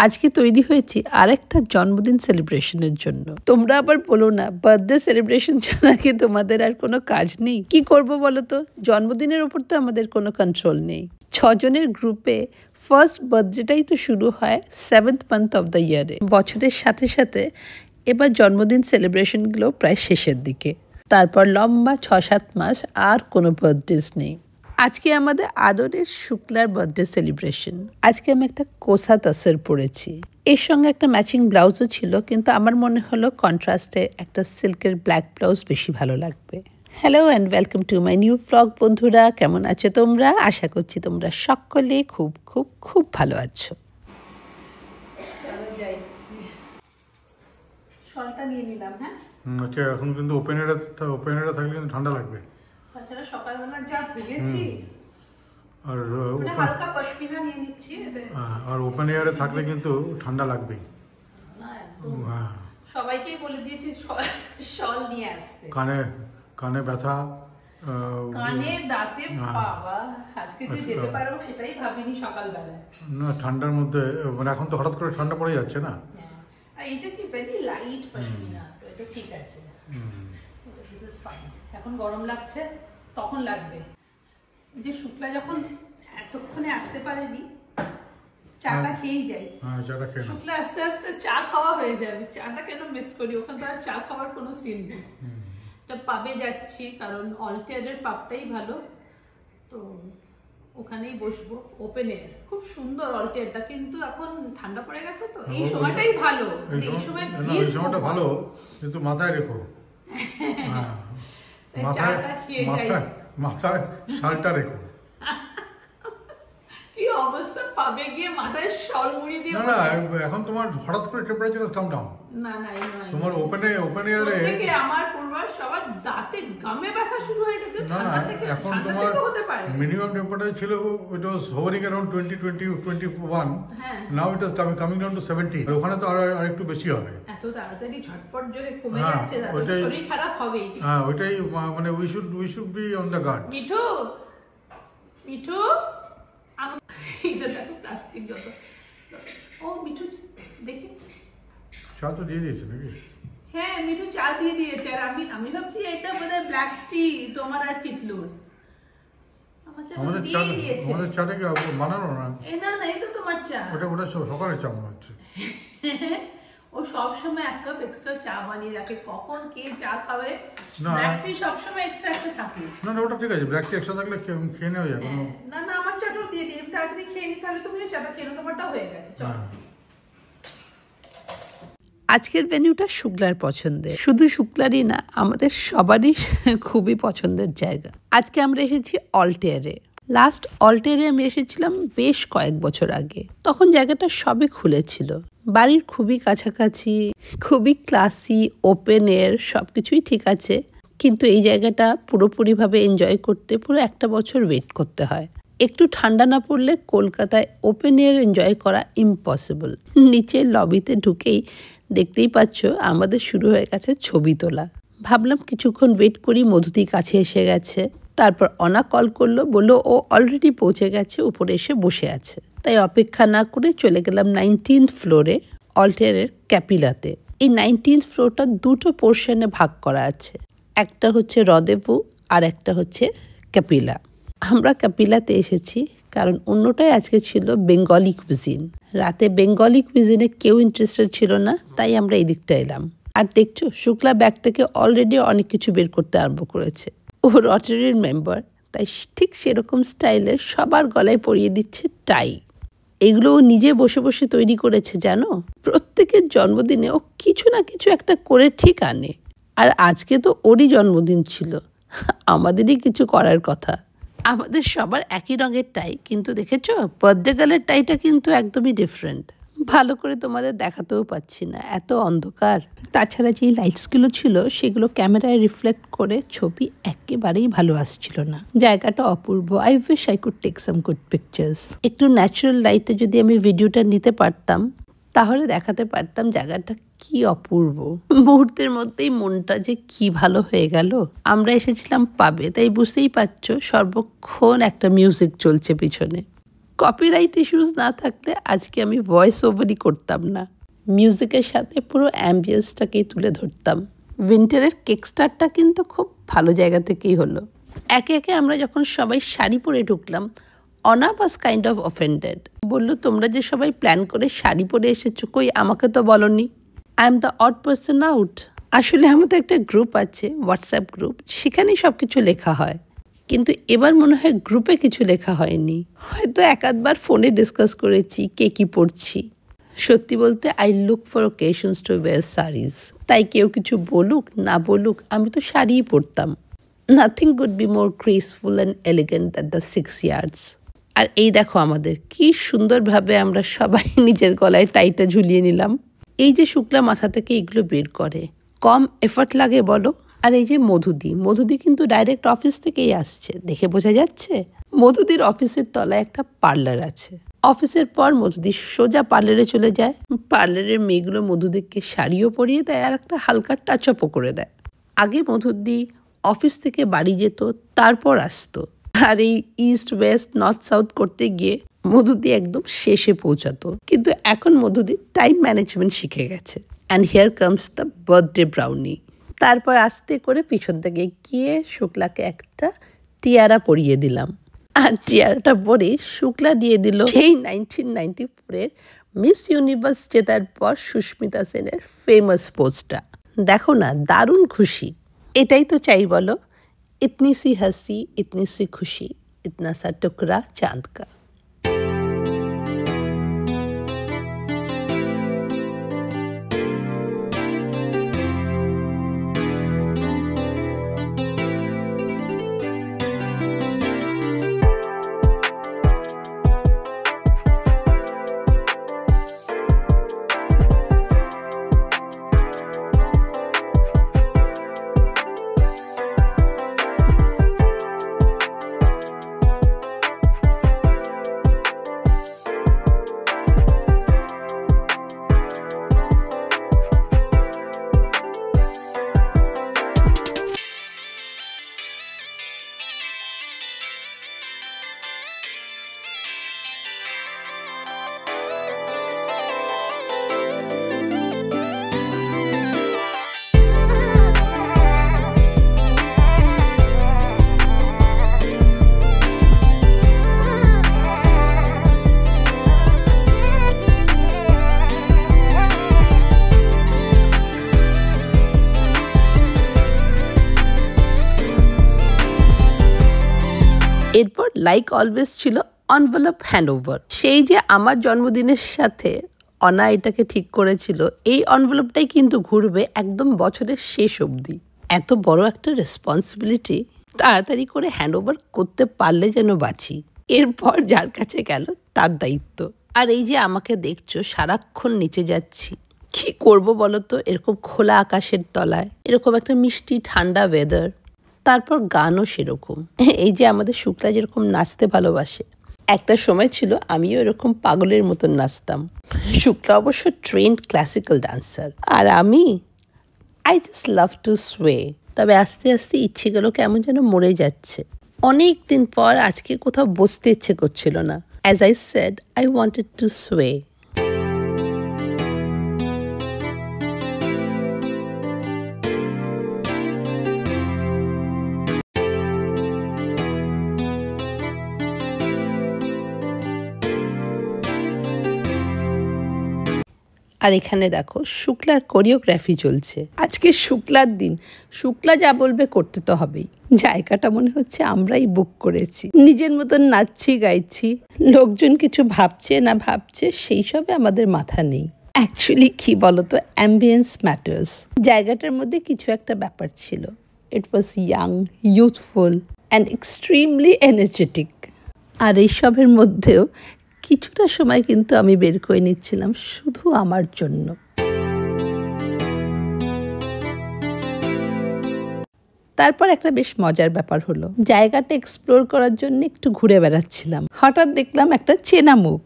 আজকে তৈরি হয়েছি আরেকটা জন্মদিন সেলিব্রেশনের জন্য। তোমরা আবার বলো না বার্থডে সেলিব্রেশন ছাড়া কি তোমাদের আর কোনো কাজ নেই? কি করব বলো তো? জন্মদিনের উপর তো আমাদের কোনো কন্ট্রোল নেই। 6 জনের গ্রুপে ফার্স্ট বার্থডেটাই তো শুরু হয় 7th মান্থ অফ দ্য ইয়ারে। বছরের সাথে সাথে এবার জন্মদিন সেলিব্রেশনগুলো প্রায় শেষের দিকে। তারপর লম্বা 6-7 মাস আর কোনো বার্থডেজ নেই। আজকে আমাদের আদরের শুক্লার বার্থডে সেলিব্রেশন। আজকে আমি একটা কোসা তাসের পরেছি, এর সঙ্গে একটা ম্যাচিং ব্লাউজও ছিল, কিন্তু আমার মনে হলো কন্ট্রাস্টে একটা সিল্কের ব্ল্যাক ব্লাউজ বেশি ভালো লাগবে। Hello and welcome to my new blog. বন্ধুরা, কেমন আছো তোমরা? আশা করছি তোমরা সকলে খুব খুব খুব ভালো আছো। শলটা নিয়ে নিলাম। হ্যাঁ, আচ্ছা, এখন কিন্তু ওপেন এয়ারে থাকলে কিন্তু ঠান্ডা লাগবে। বাচ্চারা সকালবেলা যা ভেগেছি, আর হালকা পশমিনা নিয়ে নিচ্ছি। আর ওপেন এয়ারে থাকলে কিন্তু ঠান্ডা লাগবেই। হ্যাঁ, সবাইকেই বলে দিয়েছি শল নিয়ে আসতে। কানে ব্যথা, কানে, দাঁতে, বাবা আজকে যে যেতে পারবো সেটাই ভাবিনি সকালবেলা। না, ঠান্ডার মধ্যে মানে এখন তো হঠাৎ করে ঠান্ডা পড়ে যাচ্ছে না। আর এটা কি ভেরি লাইট পশমিনা, তো এটা ঠিক আছে। This is fine. এখন গরম লাগছে, তখন লাগবে। যে শুক্লা যখন এতক্ষণে আসতে পারেনি, চাটা খেয়েই যাই। চাটা খেয়ে শুক্লা আস্তে আস্তে চা খাওয়া হয়ে যাবে। চাটা কেন মিস করি? ওখানে তো আর চা খাওয়ার কোনো সিন নেই। পাবে যাচ্ছি, কারণ অল্টেয়ারের পাবটাই ভালো, তো ওখানেই বসবো। ওপেন এয়ার খুব সুন্দর অল্টেয়ারটা, কিন্তু এখন ঠান্ডা পড়ে গেছে, তো এই সময়টাই ভালো। এই সময়টা ভালো, কিন্তু মাথায় রেখো, মাথায় শালটা রেখো। কি অবস্থা, পাবে গিয়ে মাথায় শাল মুড়ি দিয়ে? না, এখন তোমার হঠাৎ করে টেম্পারেচার কাম ডাউন। না, তোমার ওপেন এয়ারে আমার পূর্বার সবার দাঁতে গামে ব্যথা শুরু হয়ে গেছে। না, এখন তোমার মিনিমাম টেম্পারেচার ছিল, it was hovering around 20-21। Now it is coming down to 70। ওখানে তো আর একটু বেশি হবে। এত তাড়াতাড়ি ঝটপট জোরে কমে যাচ্ছে, শরীর খারাপ হবেই। হ্যাঁ, ওইটাই মানে we should be on the guard. Mithu এটা দেখো প্লাস্টিক যত। ও মিঠু দেখি চা তো দিয়ে দিয়েছে নাকি? হ্যাঁ, মিঠু চা দিয়ে দিয়েছে। আর আমি ভাবছি এটা বোধহয় ব্ল্যাক টি তোমার আর কিটলুর। আমাদের চাটা কি বানানো না? না, এই তো তোমার চা। ওটা সকালে চা মনে হচ্ছে। ও সবসময় এক কাপ এক্সট্রা চা বানিয়ে রাখে, কখন কে চা খাবে। ব্ল্যাক টি সবসময় এক্সট্রা একটা থাকে। না, ওটা ঠিক আছে, ব্ল্যাক টি এক্সট্রা থাকলে খেয়ে নেওয়া যাবে। না, আমার চাটাও দিয়ে দিই, তাড়াতাড়ি খেয়ে নি, তাহলে তুমিও চাটা খেয়ে নাও, তোমারটাও হয়ে গেছে। চল। আজকের ভেন্যুটা শুক্লার পছন্দের, শুধু শুক্লারই না, আমাদের সবারই খুবই পছন্দের জায়গা। আজকে আমরা এসেছি অল্টেয়ারে। লাস্ট অল্টেয়ারে আমি এসেছিলাম বেশ কয়েক বছর আগে। তখন জায়গাটা সবে খুলেছিল, বাড়ির খুবই কাছাকাছি, খুবই ক্লাসি, ওপেন এয়ার, সবকিছুই ঠিক আছে, কিন্তু এই জায়গাটা পুরোপুরিভাবে এনজয় করতে পুরো একটা বছর ওয়েট করতে হয়। একটু ঠান্ডা না পড়লে কলকাতায় ওপেন এয়ার এনজয় করা ইম্পসিবল। নিচের লবিতে ঢুকেই দেখতেই পাচ্ছ আমাদের শুরু হয়ে গেছে ছবি তোলা। ভাবলাম কিছুক্ষণ ওয়েট করি, মধুদি কাছে এসে গেছে। তারপর অনা কল করলো, বললো ও অলরেডি পৌঁছে গেছে, উপরে এসে বসে আছে। তাই অপেক্ষা না করে চলে গেলাম 19th ফ্লোরে, অল্টেয়ারের ক্যাপিলাতে। এই 19th ফ্লোরটা দুটো পোর্শনে ভাগ করা আছে, একটা হচ্ছে রদেভু আর একটা হচ্ছে ক্যাপিলা। আমরা ক্যাপিলাতে এসেছি কারণ অন্যটাই আজকে ছিল বেঙ্গলি কুইজিন। রাতে বেঙ্গলি কুইজিনে কেউ ইন্টারেস্টেড ছিল না, তাই আমরা এই দিকটা এলাম। আর দেখছো শুক্লা ব্যাগ থেকে অলরেডি অনেক কিছু বের করতে আরম্ভ করেছে। ও রটারির মেম্বার, তাই ঠিক সেরকম স্টাইলে সবার গলায় পরিয়ে দিচ্ছে টাই। এগুলো ও নিজে বসে বসে তৈরি করেছে জানো। প্রত্যেকের জন্মদিনে ও কিছু না কিছু একটা করে ঠিক আনে। আর আজকে তো ওরই জন্মদিন ছিল, আমাদেরই কিছু করার কথা। আমাদের সবার একই রঙের টাই, কিন্তু দেখেছো বার্থডে গার্লের টাইটা কিন্তু একদমই ডিফারেন্ট। ভালো করে তোমাদের দেখাতেও পাচ্ছি না, এত অন্ধকার। তাছাড়া যেই লাইটসগুলো ছিল সেগুলো ক্যামেরায় রিফ্লেক্ট করে ছবি একেবারেই ভালো আসছিল না। জায়গাটা অপূর্ব। I wish I could take some good pictures. একটু ন্যাচারাল লাইটে যদি আমি ভিডিওটা নিতে পারতাম, তাহলে দেখাতে পারতাম জায়গাটা কি অপূর্ব। মুহূর্তের মধ্যেই মনটা যে কি ভালো হয়ে গেল। আমরা এসেছিলাম পাবে, তাই বুঝতেই পারছো সর্বক্ষণ একটা মিউজিক চলছে পিছনে। কপিরাইট ইস্যুস না থাকলে আজকে আমি ভয়েস ওভারই করতাম না, মিউজিকের সাথে পুরো অ্যাম্বিয়েন্সটাকেই তুলে ধরতাম। উইন্টারের কিকস্টার্টটা কিন্তু খুব ভালো জায়গা থেকেই হলো। একে একে আমরা যখন সবাই শাড়ি পরে ঢুকলাম, অনা ওয়াজ কাইন্ড অফ অফেন্ডেড। বললো, তোমরা যে সবাই প্ল্যান করে শাড়ি পরে এসেছো, কই আমাকে তো বলনি। I am the odd person out. আসলে আমাদের একটা গ্রুপ আছে, হোয়াটসঅ্যাপ গ্রুপ, সেখানেই সব কিছু লেখা হয়, কিন্তু এবার মনে হয় গ্রুপে কিছু লেখা হয়নি। হয়তো এক আধবার ফোনে ডিসকাস করেছি কে কি পড়ছি। সত্যি বলতে I look for occasions two wire saris. তাই কেউ কিছু বলুক না বলুক, আমি তো শাড়িই পরতাম। Nothing could be more graceful and elegant than the 6 years. আর এই দেখো আমাদের কি সুন্দরভাবে আমরা সবাই নিজের গলায় টাইটা ঝুলিয়ে নিলাম। এই যে শুক্লা মাথা থেকে এগুলো বের করে, কম এফর্ট লাগে বলো? আর এই যে মধুদি কিন্তু ডাইরেক্ট অফিস থেকেই আসছে, দেখে বোঝা যাচ্ছে। মধুদির অফিসের তলায় একটা পার্লার আছে। অফিসের পর মধুদি সোজা পার্লারে চলে যায়। পার্লারের মেয়েগুলো মধুদিকে শাড়িও পরিয়ে দেয় আর একটা হালকা টাচ আপও করে দেয়। আগে মধুদি অফিস থেকে বাড়ি যেত, তারপর আসতো, আর এই ইস্ট ওয়েস্ট নর্থ সাউথ করতে গিয়ে মধুদি একদম শেষে পৌঁছাতো। কিন্তু এখন মধুদি টাইম ম্যানেজমেন্ট শিখে গেছে। And here comes the birthday brownie. তারপর আস্তে করে পিছন থেকে গিয়ে শুক্লাকে একটা টিয়ারা পরিয়ে দিলাম, আর টিয়ারাটা পরে শুক্লা দিয়ে দিল সেই 1994-এর মিস ইউনিভার্স জেতার পর সুস্মিতা সেনের ফেমাস পোজটা। দেখো না, দারুণ খুশি। এটাই তো চাই বলো, ইতনি সি হাসি ইতনি সি খুশি, ইতনা সা টুকরা চাঁদ কা। এরপর লাইক অলওয়েজ ছিল এনভেলপ হ্যান্ডওভার। সেই যে আমার জন্মদিনের সাথে অনা এটাকে ঠিক করেছিল, এই এনভেলপটাই কিন্তু ঘুরবে একদম বছরের শেষ অবধি। এত বড় একটা রেসপন্সিবিলিটি তাড়াতাড়ি করে হ্যান্ডওভার করতে পারলে যেন বাঁচি। এরপর যার কাছে গেল তার দায়িত্ব। আর এই যে আমাকে দেখছো সারাক্ষণ নিচে যাচ্ছি, কি করব বলো তো? এরকম খোলা আকাশের তলায়, এরকম একটা মিষ্টি ঠান্ডা ওয়েদার, তারপর গানও সেরকম। এই যে আমাদের শুক্লা যেরকম নাচতে ভালোবাসে, একটা সময় ছিল আমিও এরকম পাগলের মতন নাচতাম। শুক্লা অবশ্য ট্রেন্ড ক্লাসিক্যাল ডান্সার, আর আমি I just love to sow. তবে আস্তে আস্তে ইচ্ছেগুলো কেমন যেন মরে যাচ্ছে। অনেক দিন পর আজকে কোথাও বসতে ইচ্ছে করছিল না। As I said, I wanted to sway. আর এখানে দেখো শুক্লার কোরিওগ্রাফি চলছে। আজকে শুক্লার দিন, শুক্লা যা বলবে করতে তো হবেই। জায়গাটা মনে হচ্ছে আমরাই বুক করেছি। নিজের মতন নাচছি গাইছি, লোকজন কিছু ভাবছে না ভাবছে সেই সবে আমাদের মাথা নেই। অ্যাকচুয়ালি কি বলতো, অ্যাম্বিয়েন্স ম্যাটার্স। জায়গাটার মধ্যে কিছু একটা ব্যাপার ছিল। It was young, youthful and extremely energetic. আর এইসবের মধ্যেও কিছুটা সময় কিন্তু আমি বের করে নিচ্ছিলাম শুধু আমার জন্য। তারপর একটা বেশ মজার ব্যাপার হলো, জায়গাটা এক্সপ্লোর করার জন্য একটু ঘুরে বেড়াচ্ছিলাম, হঠাৎ দেখলাম একটা চেনা মুখ।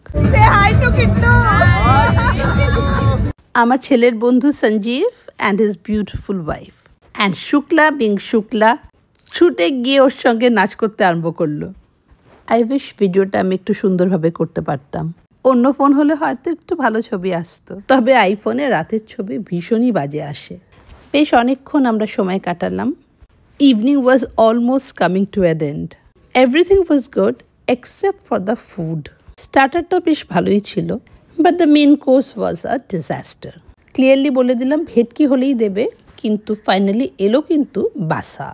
আমার ছেলের বন্ধু Sanjeev and his beautiful wife. And Shukla being Shukla ছুটে গিয়ে ওর সঙ্গে নাচ করতে আরম্ভ করলো। আই উইশ ভিডিওটা আমি একটু সুন্দরভাবে করতে পারতাম। অন্য ফোন হলে হয়তো একটু ভালো ছবি আসতো, তবে আইফোনে রাতের ছবি ভীষণই বাজে আসে। বেশ অনেকক্ষণ আমরা সময় কাটালাম। Evening was almost coming to an end. Everything was good except for the food. স্টার্টারটা বেশ ভালোই ছিল, but the main course was a disaster. Clearly বলে দিলাম ভেটকি হলেই দেবে, কিন্তু ফাইনালি এলো কিন্তু বাসা।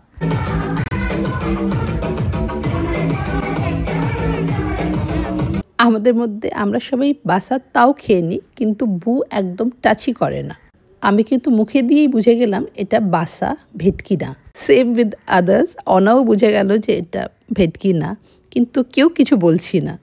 আমাদের মধ্যে আমরা সবাই বাসা তাও খেয়ে নিই, কিন্তু বু একদম টাচই করে না। আমি কিন্তু মুখে দিয়েই বুঝে গেলাম এটা বাসা, ভেটকি না। সেম উইথ আদার্স, অনাও বুঝে গেল যে এটা ভেটকি না, কিন্তু কেউ কিছু বলছি না।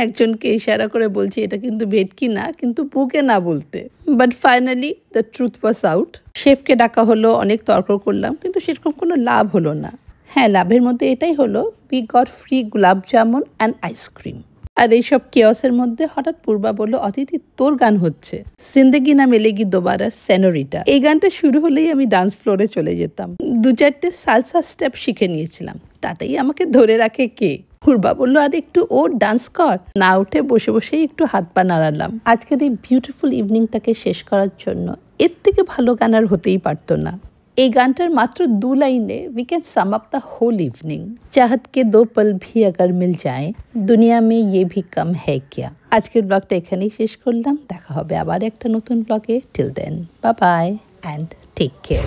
একজনকে ইশারা করে বলছি এটা কিন্তু ভেটকি না, কিন্তু বুকে না বলতে। But finally the truth was out. শেফকে ডাকা হলো, অনেক তর্ক করলাম, কিন্তু সেরকম কোনো লাভ হলো না। হ্যাঁ, লাভের মধ্যে এটাই হলো, উই গট ফ্রি গোলাপ জামুন অ্যান্ড আইসক্রিম। আর এইসব কেওসের মধ্যে হঠাৎ পূর্বা বলল, অদিতি তোর গান হচ্ছে, জিন্দেগি না মিলেগি দোবারা সেনোরিটা। এই গানটা শুরু হলেই আমি ডান্স ফ্লোরে চলে যেতাম। 2-4টে সালসা স্টেপ শিখে নিয়েছিলাম, তাতেই আমাকে ধরে রাখে কে? পূর্বা বললো আর একটু ও ডান্স কর। না উঠে বসে বসেই একটু হাত পা নাড়ালাম। আজকের এই বিউটিফুল ইভিনিংটাকে শেষ করার জন্য এর থেকে ভালো গান আর হতেই পারতো না। এই গানটার মাত্র 2 লাইনে we can sum up the whole evening. চাহত কে 2 পল ভি আগার মিল যায়, দুনিয়া মে ইয়ে ভি কম হ্যায় কিয়া। আজকের ব্লগটা এখানেই শেষ করলাম। দেখা হবে আবার একটা নতুন ব্লগে। Till then, bye bye and take care.